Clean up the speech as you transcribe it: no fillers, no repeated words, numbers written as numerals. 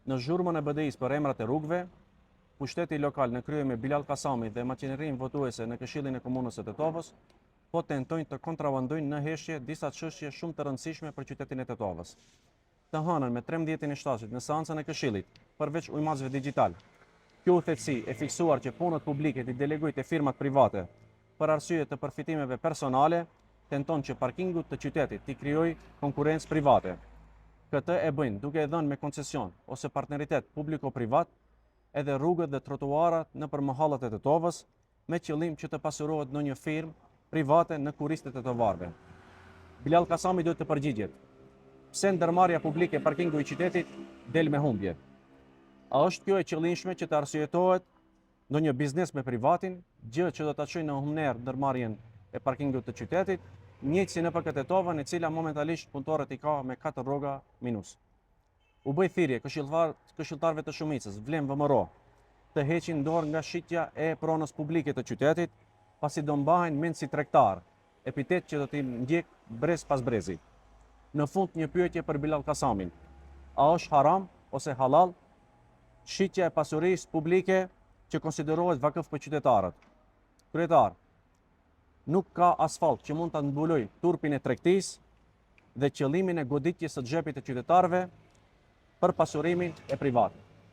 Në zhurmën e BDI-s për emrat e rrugëve, pushteti lokal në krye me Bilal Kasami dhe maqinerinë votuese në Këshillin e Komunës së Tetovës po tentojnë të kontrabandojnë në heshje disa çështje shumë të rëndësishme për qytetin e Tetovës. Të hënën me 13/7 në seancën e Këshillit, përveç ujmazëve digjital, kjo udhëtësi e fiksuar që punët publike t'i delegojë te firmat private për arsye të përfitimeve personale, tenton që parkingu të qytetit t'i krijojë konkurrencë private. Këtë e bëjnë duke e dhënë me koncesion ose partneritet publiko-privat edhe rrugët dhe trotuarat nëpër mohallat e Tetovës me qëllim që të pasurohet ndonjë firmë private në kurriz të tetovarëve. Bilal Kasami duhet të përgjigjet. Pse ndërmarrja publike e parkingu i qytetit del me humbje? A është kjo e qëllimshme që të arsyetohet ndonjë biznes me privatin, gjë që do ta çojë në humner ndërmarrjen e parkingut të qytetit, njëjtë si nëpër Tetovën, e cila momentalisht punëtorët i ka me 4 rroga minus. U bëj thirrje këshilltarëve të shumicës, vlen VMRO, të heqin dorë nga shitja e pronës publike të qytetit, pasi do mbahen mend si tregtar, epitet që do t'i ndjek brez pas brezi. Në fund një pyetje për Bilal Kasamin. A është haram ose halal shitja e pasurisë publike që konsiderohet vakëf për qytetarët? Kryetar, nuk ka asfalt që mund ta mbulojë turpin e tregtisë dhe qëllimin e goditjes së xhepit të qytetarëve për pasurimin e privat.